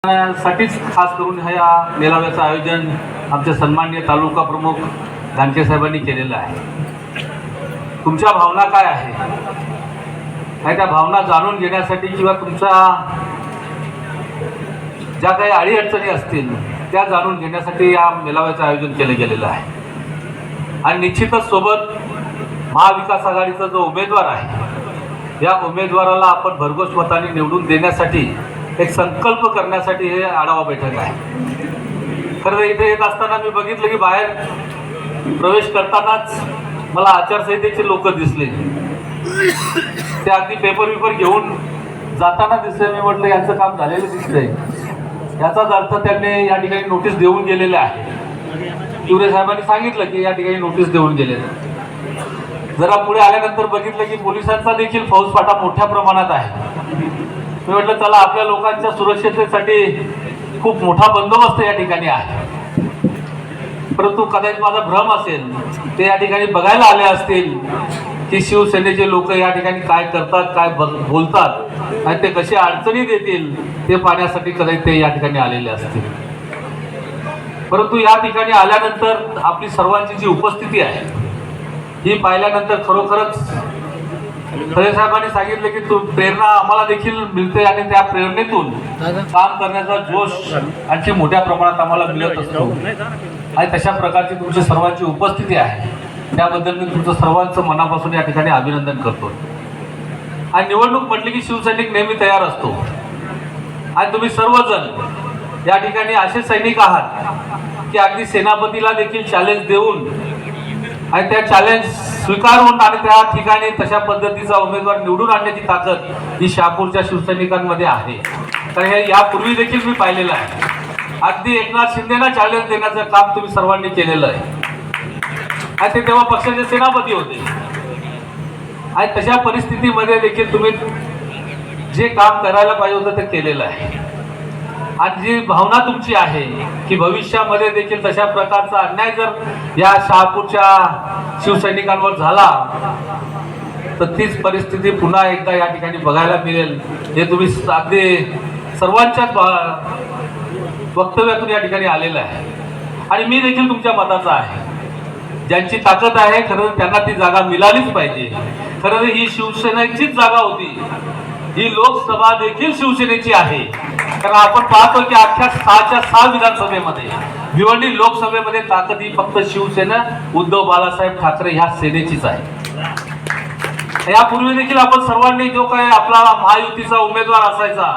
साठीच खास करून ह्या मेळाव्याचं आयोजन आमचे सन्माननीय तालुका प्रमुख धानके साहेबांनी केलेलं आहे. तुमच्या भावना काय आहे आणि त्या भावना जाणून घेण्यासाठी किंवा तुमच्या ज्या काही अडीअडचणी असतील त्या जाणून घेण्यासाठी या मेळाव्याचं आयोजन केलं गेलेलं आहे. आणि निश्चितच सोबत महाविकास आघाडीचा जो उमेदवार आहे या उमेदवाराला आपण भरघोस मताने निवडून देण्यासाठी एक संकल्प करण्यासाठी हे आढावा बैठक आहे. खरं तर इथे येत असताना मी बघितलं की बाहेर प्रवेश करतानाच मला आचारसंहितेचे लोक दिसले. ते अगदी पेपर घेऊन जाताना दिसले. मी म्हटलं यांचं काम झालेलं दिसतंय. याचाच अर्थ त्यांनी या ठिकाणी नोटीस देऊन गेलेले आहे. तिवरे साहेबांनी सांगितलं की या ठिकाणी नोटीस देऊन गेले. जरा पुढे आल्यानंतर बघितलं की पोलिसांचा देखील फौजफाटा मोठ्या प्रमाणात आहे. मी म्हटलं चला आपल्या लोकांच्या सुरक्षिततेसाठी खूप मोठा बंदोबस्त या ठिकाणी आहे. परंतु कदाचित माझा भ्रम असेल, ते या ठिकाणी बघायला आले असतील की शिवसेनेचे लोक या ठिकाणी काय करतात, काय बोलतात आणि ते कसे अडचणी देतील ते पाहण्यासाठी कदाचित ते या ठिकाणी आलेले असतील. परंतु या ठिकाणी आल्यानंतर आपली सर्वांची जी उपस्थिती आहे ही पाहिल्यानंतर खरोखरच खरे साहेबांनी सांगितलं की तू प्रेरणा आम्हाला देखील मिळते आणि त्या प्रेरणेतून काम करण्याचा जोश आणखी मोठ्या प्रमाणात आम्हाला मिळत असतो. आणि तशा प्रकारची तुमची सर्वांची उपस्थिती आहे त्याबद्दल मी तुमचं सर्वांचं मनापासून या ठिकाणी अभिनंदन करतो. आणि निवडणूक म्हटली की शिवसैनिक नेहमी तयार असतो. आणि तुम्ही सर्वजण या ठिकाणी असे सैनिक आहात की अगदी सेनापतीला देखील चॅलेंज देऊन आणि त्या चॅलेंज स्वीकारून आणि त्या ठिकाणी तशा पद्धतीचा उमेदवार निवडून आणण्याची ताकद ही शहापूरच्या शिवसैनिकांमध्ये आहे. तर हे यापूर्वी देखील मी पाहिलेलं आहे. अगदी एकनाथ शिंदेना चॅलेंज देण्याचं काम तुम्ही सर्वांनी केलेलं आहे. आणि ते तेव्हा पक्षाचे सेनापती होते. आणि तशा परिस्थितीमध्ये देखील तुम्ही जे काम करायला पाहिजे होतं ते केलेलं आहे. आणि जी भावना तुमची आहे की भविष्यामध्ये देखील तशा प्रकारचा अन्याय जर या शहापूरच्या शिवसैनिकांवर झाला तर तीच परिस्थिती पुन्हा एकदा या ठिकाणी बघायला मिळेल. हे तुम्ही अगदी सर्वांच्याच वक्तव्यातून या ठिकाणी आलेलं आहे. आणि मी देखील तुमच्या मताचा आहे. ज्यांची ताकद आहे खरं त्यांना ती जागा मिळालीच पाहिजे. खरं ही शिवसेनेचीच जागा होती. ही लोकसभा देखील शिवसेनेची आहे. कारण आपण पाहतो की अख्ख्या 6च्या 6 विधानसभेमध्ये भिवंडी लोकसभेमध्ये ताकद ही फक्त शिवसेना उद्धव बाळासाहेब ठाकरे ह्या सेनेचीच आहे. यापूर्वी देखील आपण सर्वांनी जो काही आपला महायुतीचा उमेदवार असायचा,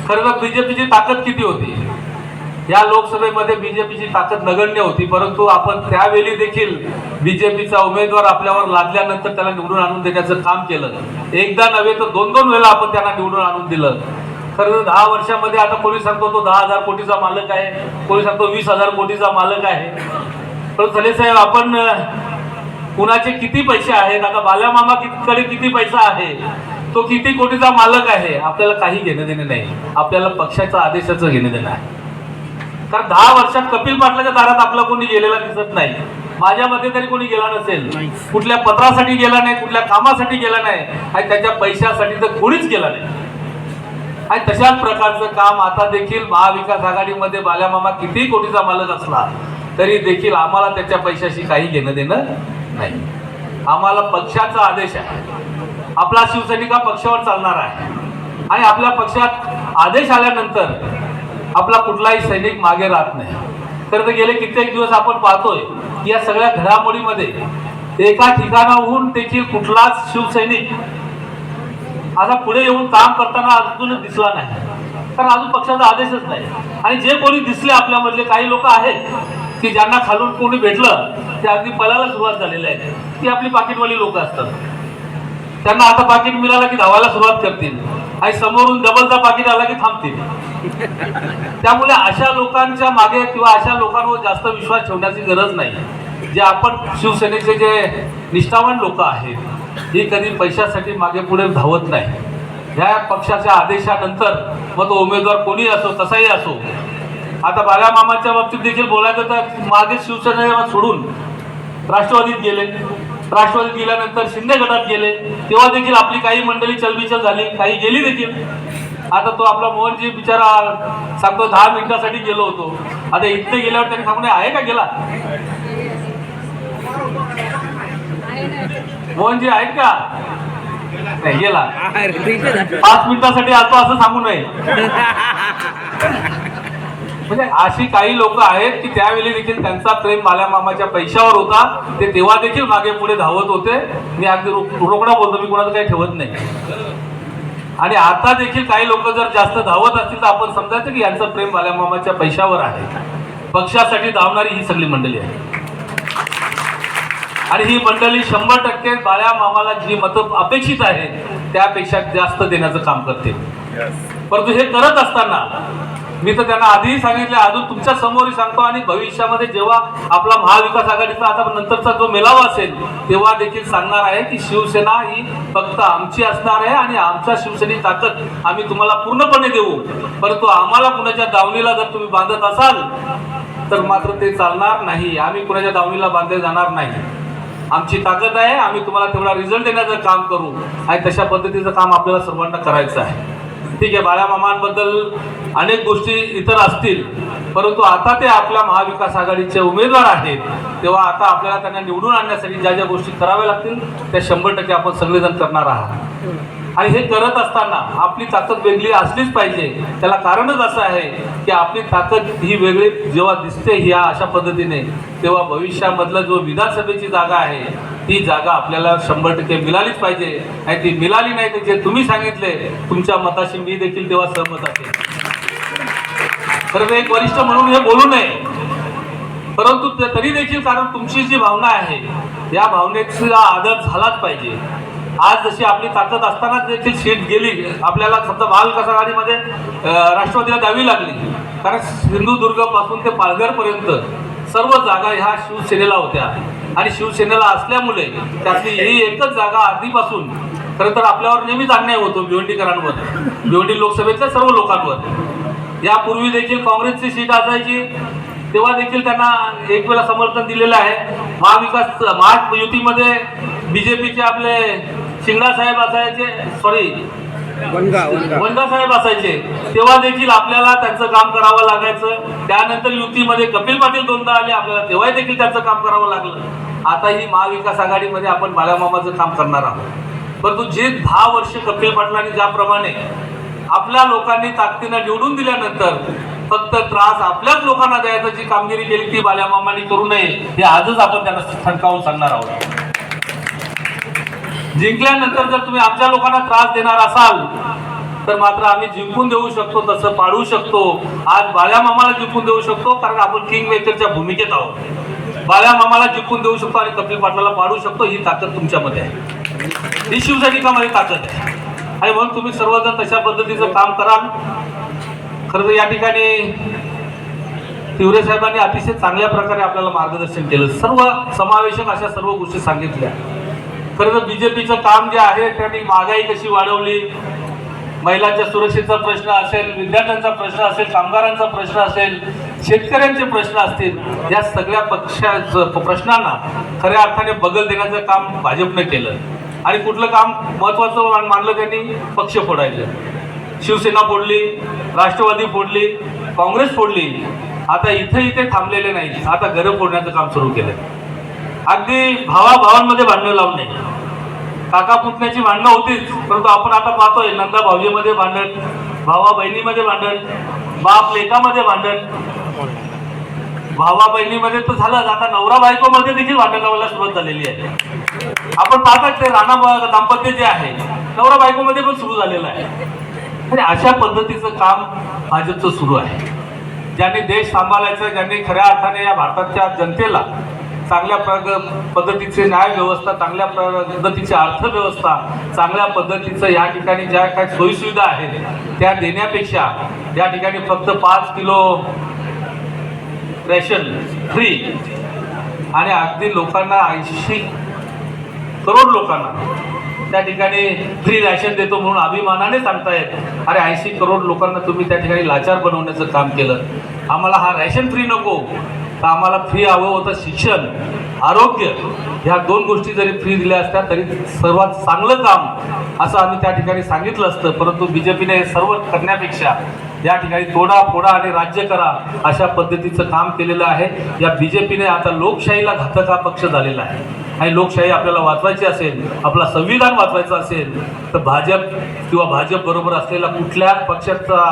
खरं तर बीजेपीची ताकद किती होती या लोकसभेमध्ये बीजेपीची ताकद नगण्य होती. परंतु आपण त्यावेळी देखील बीजेपीचा उमेदवार आपल्यावर लादल्यानंतर त्याला निवडून आणून देण्याचं काम केलं. एकदा नव्हे तर 2-2 वेळा आपण त्यांना निवडून आणून दिलं. खरं 10 वर्षामध्ये आता कोणी सांगतो तो 10,000 कोटीचा मालक आहे, कोणी सांगतो 20,000 कोटीचा मालक आहे. पण सले साहेब आपण कुणाचे किती पैसे आहेत, आता बाल्यामामा कडे किती पैसा आहे, तो किती कोटीचा मालक आहे, आपल्याला काही घेणं देणं नाही. आपल्याला पक्षाच्या आदेशाचं घेणं देणं आहे. कारण 10 वर्षात कपिल पाटलाच्या दारात आपला कोणी गेलेला दिसत नाही. माझ्या मते तरी कोणी गेला नसेल. कुठल्या पत्रासाठी गेला नाही, कुठल्या कामासाठी गेला नाही आणि त्याच्या पैशासाठी तर कोणीच गेला नाही. आणि तशाच प्रकारचं काम आता देखील महाविकास आघाडीमध्ये बाल्यामामा किती कोटीचा मालक असला तरी देखील आम्हाला त्याच्या पैशाशी काही घेणं देणं नाही. आम्हाला पक्षाचा आदेश आहे. आपला शिवसैनिक पक्षावर चालणार आहे आणि आपल्या पक्षात आदेश आल्यानंतर आपला कुठलाही सैनिक मागे राहत नाही. तर गेले कित्येक दिवस आपण पाहतोय की या सगळ्या घडामोडीमध्ये एका ठिकाणाहून देखील कुठलाच शिवसैनिक असा पुढे येऊन काम करताना अजून दिसला नाही. कारण अजून पक्षाचा आदेशच नाही. आणि जे कोणी दिसले आपल्यामधले काही लोक आहेत की ज्यांना खालून कोणी भेटलं ते अगदी पळायला सुरुवात झालेली आहे. ती आपली पाकिटवाली लोक असतात. त्यांना आता पाकिट मिळालं की धावायला सुरुवात करतील आणि समोरून डबलचा पाकिट आला की थांबतील. त्यामुळे अशा लोकांच्या मागे किंवा अशा लोकांवर जास्त विश्वास ठेवण्याची गरज नाही. जे आपण शिवसेनेचे जे निष्ठावान लोक आहेत ही कधी पैशासाठी मागे पुढे धावत नाही. ह्या पक्षाच्या आदेशानंतर मग तो उमेदवार कोणी असो कसाही असो. आता बाळामामाच्या बाबतीत देखील बोलायचं तर मागे शिवसेनेला सोडून राष्ट्रवादीत गेले. राष्ट्रवादीत गेल्यानंतर शिंदे गटात गेले. तेव्हा देखील आपली काही मंडळी चलबिचल झाली, काही गेली देखील. आता तो आपला मोहनजी बिचारा सांगतो 10 मिनिटासाठी गेलो होतो, आता इथे गेल्यावर त्यांनी सांगून आहे का गेला? मोहनजी आहेत का? नाही गेला. 5 मिनिटासाठी आलतो असं सांगू नये. म्हणजे अशी काही लोक आहेत की त्यावेळी देखील त्यांचा प्रेम बाल्या मामाच्या पैशावर होता, ते तेव्हा देखील मागे पुढे धावत होते. मी अगदी रोकडा बोलतो, मी कोणाचं काही ठेवत नाही. आणि आता देखील काही लोक जर जास्त धावत असतील तर आपण समजायचं की यांचं प्रेम बाल्या मामाच्या पैशावर आहे. पक्षासाठी धावणारी ही सगळी मंडळी आहे आणि ही मंडळी 100% बाळ्या मामाला जी मतं अपेक्षित आहे त्यापेक्षा जास्त देण्याचं काम करते. परंतु हे करत असताना मी तर त्यांना आधीही सांगितले, अजून तुमच्या समोरही सांगतो आणि भविष्यामध्ये जेव्हा आपला महाविकास आघाडीचा आता नंतरचा जो मेळावा असेल तेव्हा देखील सांगणार आहे की शिवसेना ही फक्त आमची असणार आहे आणि आमच्या शिवसेनेची ताकद आम्ही तुम्हाला पूर्णपणे देऊ. परंतु आम्हाला कुणाच्या दावणीला जर तुम्ही बांधत असाल तर मात्र ते चालणार नाही. आम्ही कुणाच्या दावणीला बांधले जाणार नाही. आमची ताकद आहे, आम्ही तुम्हाला तेवढा रिझल्ट देण्याचं काम करू आणि तशा पद्धतीचं काम आपल्याला सर्वांना करायचं आहे. ठीक आहे, बाळा मामांबद्दल अनेक गोष्टी इतर असतील, परंतु आता ते आपल्या महाविकास आघाडीचे उमेदवार आहेत, तेव्हा आता आपल्याला त्यांना निवडून आणण्यासाठी ज्या ज्या गोष्टी कराव्या लागतील त्या 100% आपण सगळेजण करणार आहात. आणि हे करत असताना आपली ताकद वेगळी असलीच पाहिजे. त्याला कारणच असं आहे की आपली ताकद ही वेगळी जेव्हा दिसते ह्या अशा पद्धतीने, तेव्हा भविष्यामधलं जो विधानसभेची जागा आहे ती जागा आपल्याला 100% मिळालीच पाहिजे. आणि ती मिळाली नाही तर जे तुम्ही सांगितले तुमच्या मताशी मी देखील तेव्हा सहमत असेल. खरं एक वरिष्ठ म्हणून हे बोलू नये, परंतु तरी देखील कारण तुमची जी भावना आहे या भावनेचा आदर झालाच पाहिजे. आज जशी आपली ताकद असताना देखील सीट गेली, आपल्याला समजा महाविकास आघाडीमध्ये राष्ट्रवादीला द्यावी लागली, कारण सिंधुदुर्ग पासून ते पालघरपर्यंत सर्व जागा ह्या शिवसेनेला होत्या आणि शिवसेनेला असल्यामुळे त्यातली ही एकच जागा आधीपासून खरं तर आपल्यावर नेहमीच अन्याय होतो भिवंडीकरांवर, भिवंडी लोकसभेतल्या सर्व लोकांवर. यापूर्वी देखील काँग्रेसची सीट असायची तेव्हा देखील त्यांना एक वेळा समर्थन दिलेलं आहे. महायुतीमध्ये बीजेपीचे आपले शिंगडा साहेब असायचे, वनगा साहेब असायचे, तेव्हा देखील आपल्याला त्यांचं काम करावं लागायचं. त्यानंतर युतीमध्ये कपिल पाटील दोनदा आले, आपल्याला तेव्हा देखील त्यांचं काम करावं लागलं. आता ही महाविकास आघाडीमध्ये आपण बाळामामाचं काम करणार आहोत. परंतु जे 10 वर्ष कपिल पाटलांनी ज्याप्रमाणे आपल्या लोकांनी ताकदीनं निवडून दिल्यानंतर फक्त त्रास आपल्याच लोकांना द्यायचं जी कामगिरी केली ती बाळामामांनी करू नये हे आजच आपण त्यांना ठणकावून सांगणार आहोत. जिंकल्यानंतर जर तुम्ही आमच्या लोकांना त्रास देणार असाल तर मात्र आम्ही जिंकून देऊ शकतो, तसं पाडू शकतो. आज बाळ्या मामाला जिंकून देऊ शकतो कारण आपण किंग मेकरच्या भूमिकेत आहोत. बाळ्या मामाला जिंकून देऊ शकतो आणि कपिल पाटलाला पाडू शकतो. ही ताकद तुमच्यामध्ये आहे, ही शिवसैनिकामध्ये ताकद आहे आणि म्हणून तुम्ही सर्वजण तशा पद्धतीचं काम कराल. खरं तर या ठिकाणी तिवरे साहेबांनी अतिशय चांगल्या प्रकारे आपल्याला मार्गदर्शन केलं, सर्व समावेशक अशा सर्व गोष्टी सांगितल्या. खरं तर बीजेपीचं काम जे आहे त्यांनी महागाई कशी वाढवली, महिलांच्या सुरक्षेचा प्रश्न असेल, विद्यार्थ्यांचा प्रश्न असेल, कामगारांचा प्रश्न असेल, शेतकऱ्यांचे प्रश्न असतील, या सगळ्या प्रश्नांना खऱ्या अर्थाने बगल देण्याचं काम भाजपनं केलं. आणि कुठलं काम महत्वाचं मानलं त्यांनी? पक्ष फोडायचं. शिवसेना फोडली, राष्ट्रवादी फोडली, काँग्रेस फोडली. आता इथे थांबलेले नाही, आता घरं फोडण्याचं काम सुरू केलं. अगदी भावाभावांमध्ये भांडणं लावून नाही, काका पुतण्याची भांडणं होतीच, परंतु आपण आता पाहतोय नंदा भाऊजीमध्ये भांडण, भावा बहिणीमध्ये भांडण, बाप लेकामध्ये भांडण, भावा बहिणीमध्ये तर झालं, आता नवरा बायकोमध्ये देखील भांडण लावायला सुरुवात झालेली आहे. आपण पाहतात ते राणा दाम्पत्य जे आहे नवरा बायकोमध्ये पण सुरू झालेलं आहे. आणि अशा पद्धतीचं काम भाजपचं सुरू आहे. ज्यांनी देश सांभाळायचं, ज्यांनी खऱ्या अर्थाने या भारताच्या जनतेला चांगल्या पद्धतीचे न्याय व्यवस्था, चांगल्या पद्धतीची अर्थव्यवस्था, चांगल्या पद्धतीचं या ठिकाणी ज्या काही सोयीसुविधा आहेत त्या देण्यापेक्षा या ठिकाणी फक्त 5 किलो रेशन फ्री आणि अगदी लोकांना 80 करोड लोकांना त्या ठिकाणी फ्री रॅशन देतो म्हणून अभिमानाने सांगतायत. अरे 80 करोड लोकांना तुम्ही त्या ठिकाणी लाचार बनवण्याचं काम केलं. आम्हाला हा रॅशन फ्री नको, तर आम्हाला फ्री हवं होतं शिक्षण, आरोग्य ह्या 2 गोष्टी जरी फ्री दिल्या असत्या तरी सर्वात चांगलं काम असं आम्ही त्या ठिकाणी सांगितलं असतं. परंतु BJPने हे सर्व करण्यापेक्षा या ठिकाणी तोडा फोडा आणि राज्य करा अशा पद्धतीचं काम केलेलं आहे. या BJPने आता लोकशाहीला घातक हा पक्ष झालेला आहे आणि लोकशाही आपल्याला वाचवायची असेल, आपला संविधान वाचवायचं असेल तर भाजप किंवा भाजप बरोबर असलेला कुठल्या पक्षाचा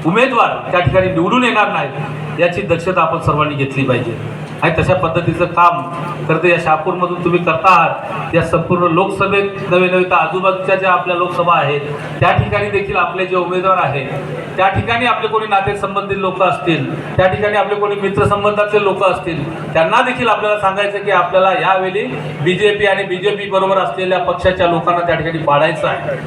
उमेदवार त्या ठिकाणी निवडून येणार नाही याची दक्षता आपण सर्वांनी घेतली पाहिजे. आणि तशा पद्धतीचं काम खरं तर या शहापूरमधून तुम्ही करता आहात. या संपूर्ण लोकसभेत नव्हे तर आजूबाजूच्या ज्या आपल्या लोकसभा आहेत त्या ठिकाणी देखील आपले जे उमेदवार आहेत त्या ठिकाणी आपले कोणी नातेसंबंधित लोक असतील, त्या ठिकाणी आपले कोणी मित्रसंबंधाचे लोक असतील, त्यांना देखील आपल्याला सांगायचं की आपल्याला यावेळी BJP आणि BJP बरोबर असलेल्या पक्षाच्या लोकांना त्या ठिकाणी पाडायचं आहे.